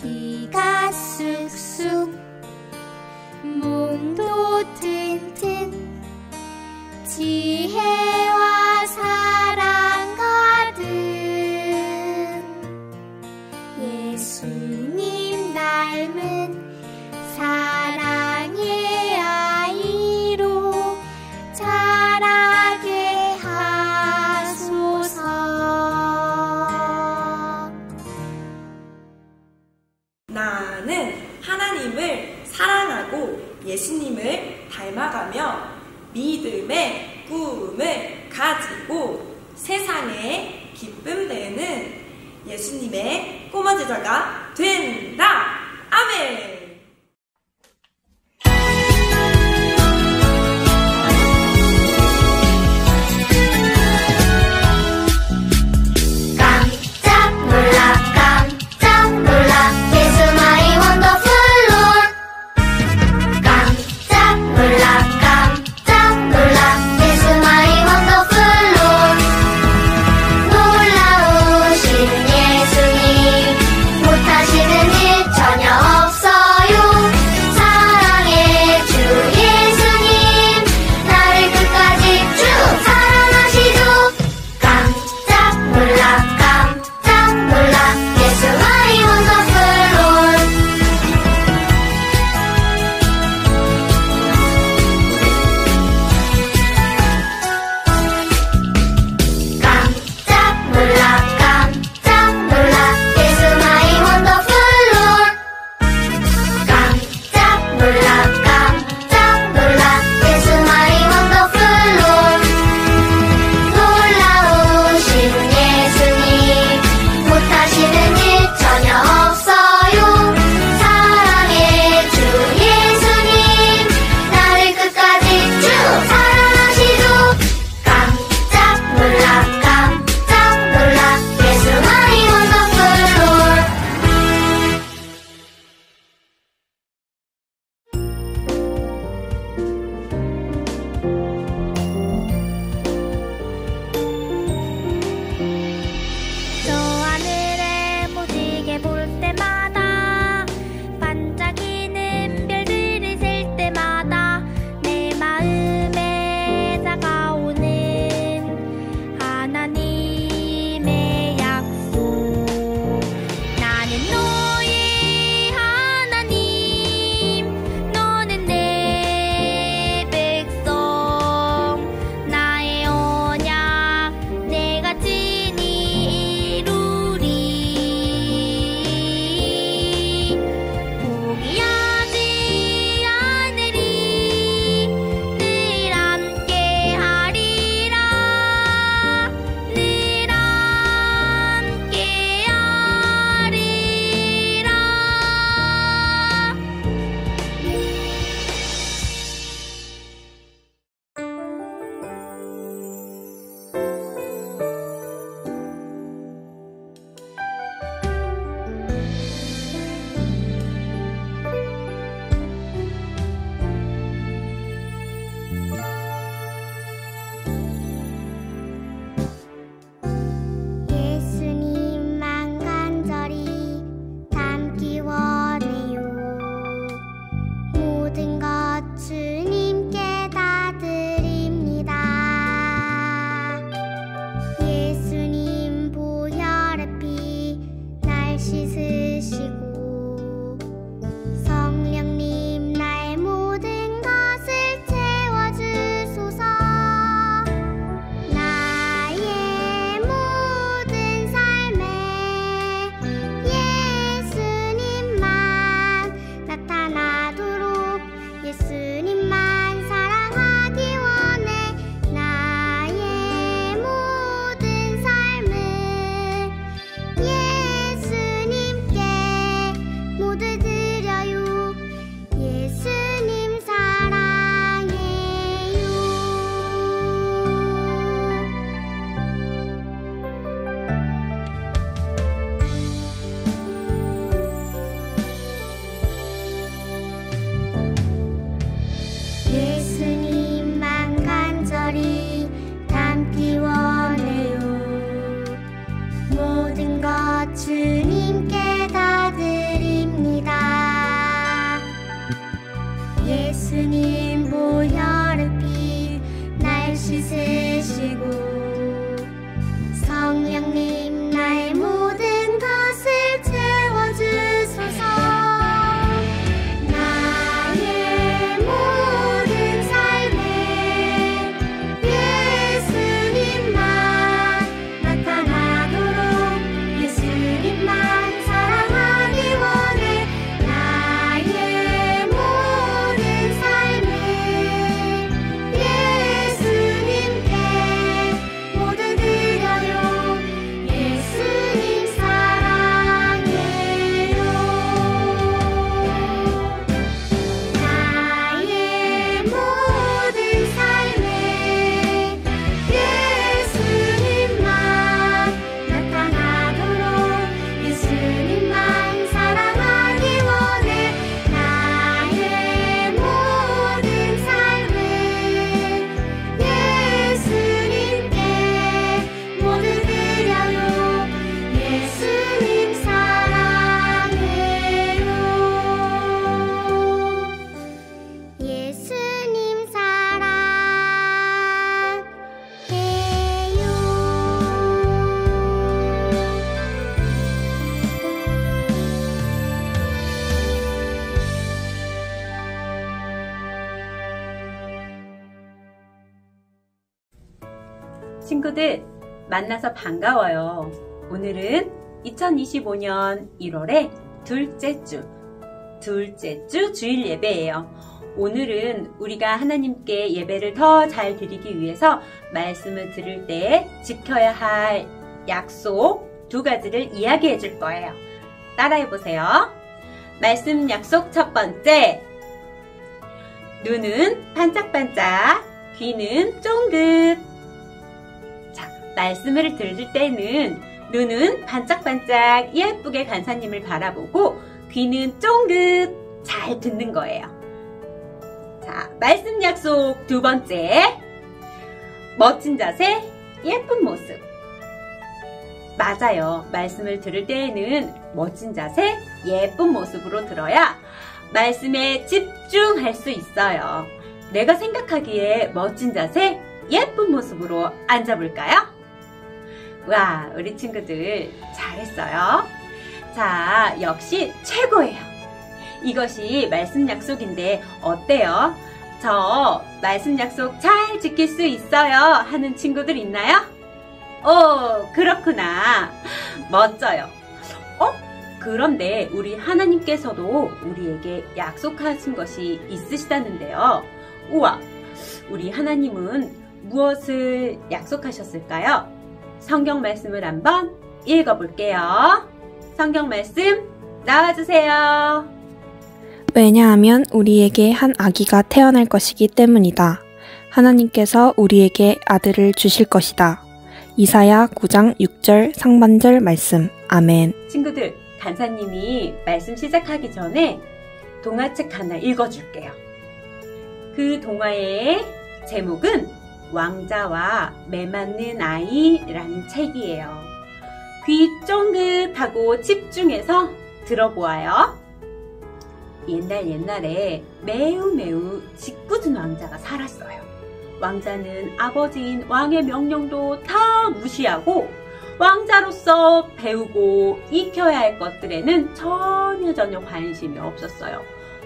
키가 쑥쑥 몸도 튼튼 지혜와 사랑 가득 예수님 닮은 사랑의 아이로 자라게 하소서. 나는 하나님을 사랑하고 예수님을 닮아가며 믿음의 꿈을 가지고 세상에 기쁨 되는 예수님의 꼬마 제자가 된다. 아멘. 놀라우신 예수님 못하시는 일 전혀 없어. 친구들, 만나서 반가워요. 오늘은 2025년 1월의 둘째 주 주일 예배예요. 오늘은 우리가 하나님께 예배를 더 잘 드리기 위해서 말씀을 들을 때 지켜야 할 약속 2가지를 이야기해 줄 거예요. 따라해 보세요. 말씀 약속 첫 번째. 눈은 반짝반짝, 귀는 쫑긋. 자, 말씀을 들을 때는 눈은 반짝반짝 예쁘게 간사님을 바라보고 귀는 쫑긋 잘 듣는 거예요. 자, 말씀 약속 2번째. 멋진 자세, 예쁜 모습. 맞아요. 말씀을 들을 때에는 멋진 자세, 예쁜 모습으로 들어야 말씀에 집중할 수 있어요. 내가 생각하기에 멋진 자세, 예쁜 모습으로 앉아볼까요? 와, 우리 친구들 잘했어요. 자, 역시 최고예요. 이것이 말씀 약속인데 어때요? 저 말씀 약속 잘 지킬 수 있어요 하는 친구들 있나요? 오, 그렇구나. 멋져요. 그런데 우리 하나님께서도 우리에게 약속하신 것이 있으시다는데요. 우와, 우리 하나님은 무엇을 약속하셨을까요? 성경 말씀을 한번 읽어볼게요. 성경 말씀 나와주세요. 왜냐하면 우리에게 한 아기가 태어날 것이기 때문이다. 하나님께서 우리에게 아들을 주실 것이다. 이사야 9장 6절 상반절 말씀. 아멘. 친구들, 간사님이 말씀 시작하기 전에 동화책 하나 읽어줄게요. 그 동화의 제목은 왕자와 매맞는 아이라는 책이에요. 귀 쫑긋하고 집중해서 들어보아요. 옛날에 매우 짓궂은 왕자가 살았어요. 왕자는 아버지인 왕의 명령도 다 무시하고 왕자로서 배우고 익혀야 할 것들에는 전혀 관심이 없었어요.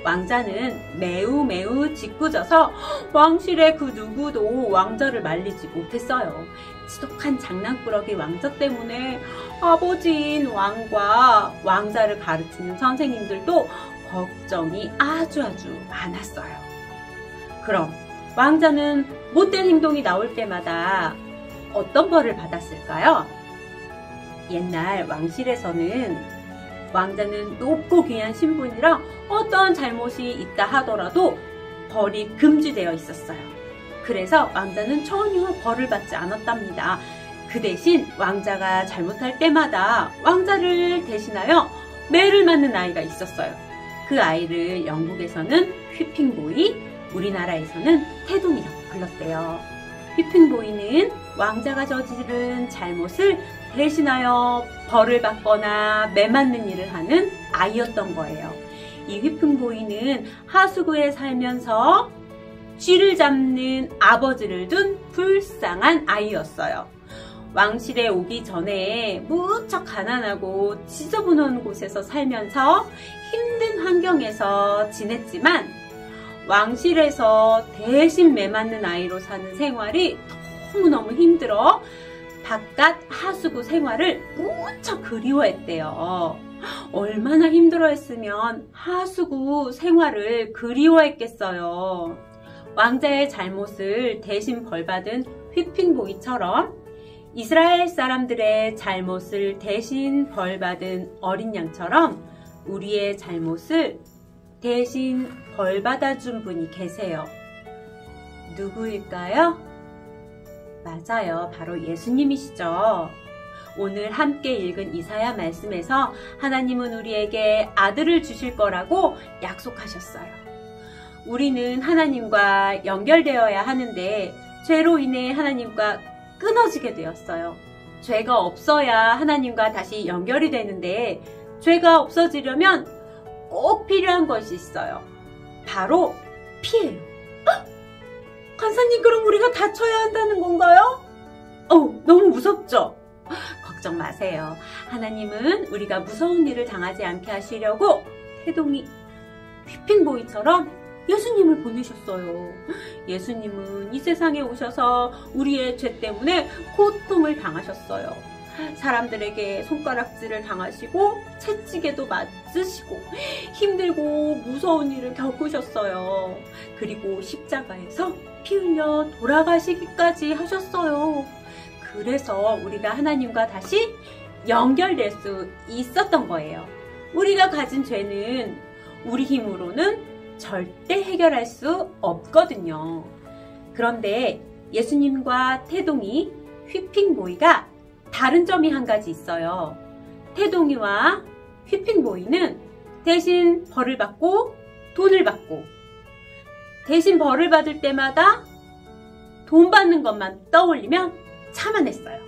왕자는 매우 짓궂어서 왕실의 그 누구도 왕자를 말리지 못했어요. 지독한 장난꾸러기 왕자 때문에 아버지인 왕과 왕자를 가르치는 선생님들도 걱정이 아주 많았어요. 그럼 왕자는 못된 행동이 나올 때마다 어떤 벌을 받았을까요? 옛날 왕실에서는 왕자는 높고 귀한 신분이라 어떤 잘못이 있다 하더라도 벌이 금지되어 있었어요. 그래서 왕자는 전혀 벌을 받지 않았답니다. 그 대신 왕자가 잘못할 때마다 왕자를 대신하여 매를 맞는 아이가 있었어요. 그 아이를 영국에서는 휘핑보이, 우리나라에서는 태동이라고 불렀대요. 휘핑보이는 왕자가 저지른 잘못을 대신하여 벌을 받거나 매맞는 일을 하는 아이였던 거예요. 이 휘핑보이는 하수구에 살면서 쥐를 잡는 아버지를 둔 불쌍한 아이였어요. 왕실에 오기 전에 무척 가난하고 지저분한 곳에서 살면서 힘든 환경에서 지냈지만 왕실에서 대신 매맞는 아이로 사는 생활이 너무너무 힘들어 바깥 하수구 생활을 무척 그리워했대요. 얼마나 힘들어했으면 하수구 생활을 그리워했겠어요. 왕자의 잘못을 대신 벌받은 휘핑보이처럼 이스라엘 사람들의 잘못을 대신 벌받은 어린 양처럼 우리의 잘못을 대신 벌받아준 분이 계세요. 누구일까요? 맞아요. 바로 예수님이시죠. 오늘 함께 읽은 이사야 말씀에서 하나님은 우리에게 아들을 주실 거라고 약속하셨어요. 우리는 하나님과 연결되어야 하는데 죄로 인해 하나님과 끊어지게 되었어요. 죄가 없어야 하나님과 다시 연결이 되는데 죄가 없어지려면 꼭 필요한 것이 있어요. 바로 피예요. 간사님, 그럼 우리가 다쳐야 한다는 건가요? 너무 무섭죠? 걱정 마세요. 하나님은 우리가 무서운 일을 당하지 않게 하시려고 태동이 휘핑보이처럼 예수님을 보내셨어요. 예수님은 이 세상에 오셔서 우리의 죄 때문에 고통을 당하셨어요. 사람들에게 손가락질을 당하시고 채찍에도 맞으시고 힘들고 무서운 일을 겪으셨어요. 그리고 십자가에서 피 흘려 돌아가시기까지 하셨어요. 그래서 우리가 하나님과 다시 연결될 수 있었던 거예요. 우리가 가진 죄는 우리 힘으로는 절대 해결할 수 없거든요. 그런데 예수님과 태동이 휘핑보이가 다른 점이 한 가지 있어요. 태동이와 휘핑보이는 대신 벌을 받고 돈을 받고, 대신 벌을 받을 때마다 돈 받는 것만 떠올리면 참아냈어요.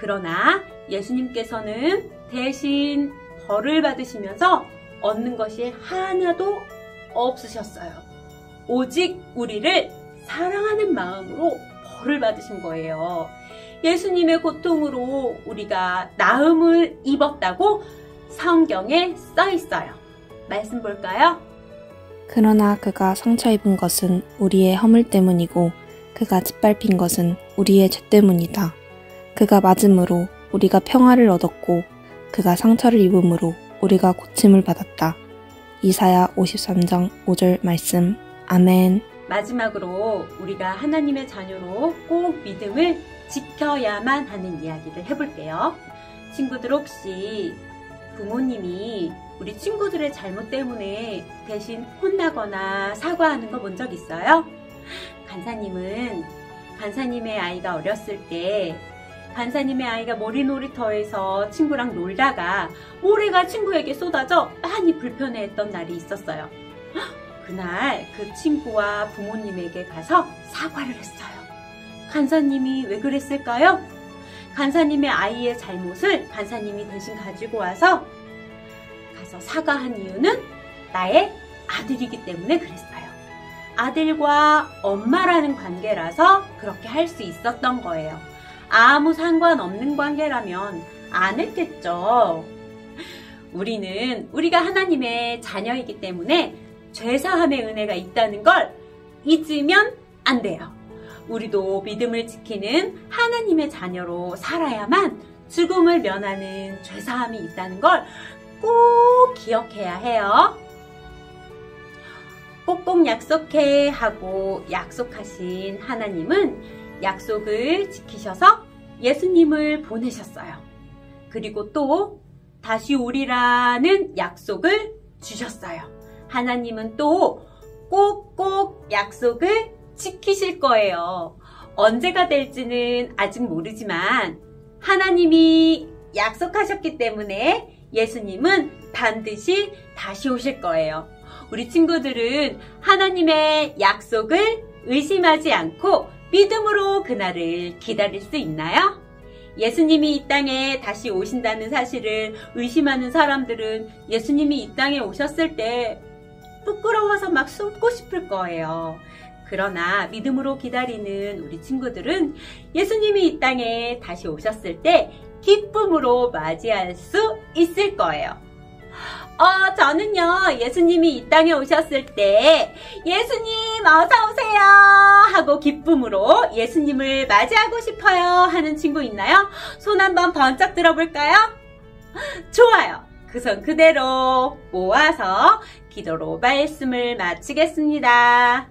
그러나 예수님께서는 대신 벌을 받으시면서 얻는 것이 하나도 없으셨어요. 오직 우리를 사랑하는 마음으로 벌을 받으신 거예요. 예수님의 고통으로 우리가 나음을 입었다고 성경에 써 있어요. 말씀 볼까요? 그러나 그가 상처 입은 것은 우리의 허물 때문이고 그가 짓밟힌 것은 우리의 죄 때문이다. 그가 맞음으로 우리가 평화를 얻었고 그가 상처를 입음으로 우리가 고침을 받았다. 이사야 53장 5절 말씀. 아멘. 마지막으로 우리가 하나님의 자녀로 꼭 믿음을 지켜야만 하는 이야기를 해볼게요. 친구들, 혹시 부모님이 우리 친구들의 잘못 때문에 대신 혼나거나 사과하는 거 본 적 있어요? 간사님의 아이가 어렸을 때 간사님의 아이가 모래놀이터에서 친구랑 놀다가 모래가 친구에게 쏟아져 많이 불편해했던 날이 있었어요. 그날 그 친구와 부모님에게 가서 사과를 했어요. 간사님이 왜 그랬을까요? 간사님의 아이의 잘못을 간사님이 대신 가지고 와서 사과한 이유는 나의 아들이기 때문에 그랬어요. 아들과 엄마라는 관계라서 그렇게 할 수 있었던 거예요. 아무 상관없는 관계라면 안 했겠죠. 우리가 하나님의 자녀이기 때문에 죄사함의 은혜가 있다는 걸 잊으면 안 돼요. 우리도 믿음을 지키는 하나님의 자녀로 살아야만 죽음을 면하는 죄사함이 있다는 걸 꼭 기억해야 해요. 꼭꼭 약속해 하고 약속하신 하나님은 약속을 지키셔서 예수님을 보내셨어요. 그리고 또 다시 오리라는 약속을 주셨어요. 하나님은 또 꼭꼭 약속을 지키실 거예요. 언제가 될지는 아직 모르지만 하나님이 약속하셨기 때문에 예수님은 반드시 다시 오실 거예요. 우리 친구들은 하나님의 약속을 의심하지 않고 믿음으로 그날을 기다릴 수 있나요? 예수님이 이 땅에 다시 오신다는 사실을 의심하는 사람들은 예수님이 이 땅에 오셨을 때 부끄러워서 막 숨고 싶을 거예요. 그러나 믿음으로 기다리는 우리 친구들은 예수님이 이 땅에 다시 오셨을 때 기쁨으로 맞이할 수 있을 거예요. 저는요, 예수님이 이 땅에 오셨을 때 예수님 어서 오세요 하고 기쁨으로 예수님을 맞이하고 싶어요 하는 친구 있나요? 손 한번 번쩍 들어볼까요? 좋아요. 그 손 그대로 모아서 기도로 말씀을 마치겠습니다.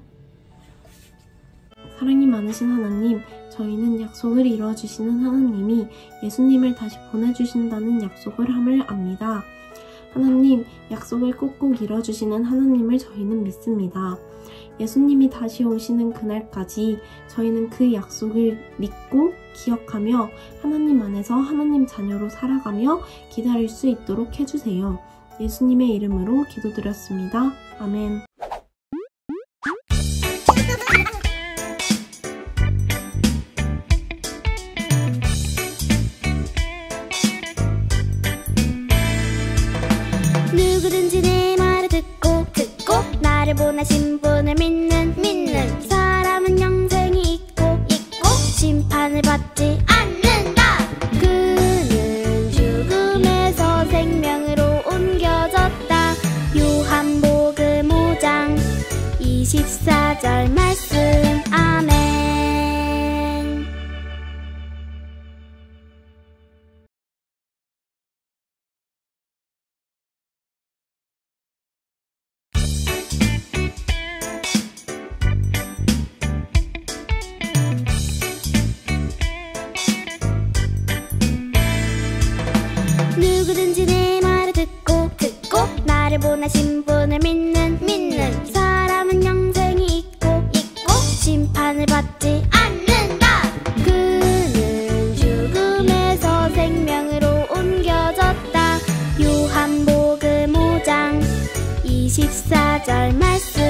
사랑이 많으신 하나님, 저희는 약속을 이루어주시는 하나님이 예수님을 다시 보내주신다는 약속을 함을 압니다. 하나님, 약속을 꼭꼭 이뤄주시는 하나님을 저희는 믿습니다. 예수님이 다시 오시는 그날까지 저희는 그 약속을 믿고 기억하며 하나님 안에서 하나님 자녀로 살아가며 기다릴 수 있도록 해주세요. 예수님의 이름으로 기도드렸습니다. 아멘. 누구든지 내 말을 듣고 나를 보내신 분을 믿는 사람은 영생이 있고 심판을 받지 않는다. 그는 죽음에서 생명으로 옮겨졌다. 요한복음 5장 24절 말씀. 아멘. 누구든지 내 말을 듣고 나를 보내신 분을 믿는 사람은 영생이 있고 심판을 받지 않는다. 그는 죽음에서 생명으로 옮겨졌다. 요한복음 5장 24절 말씀.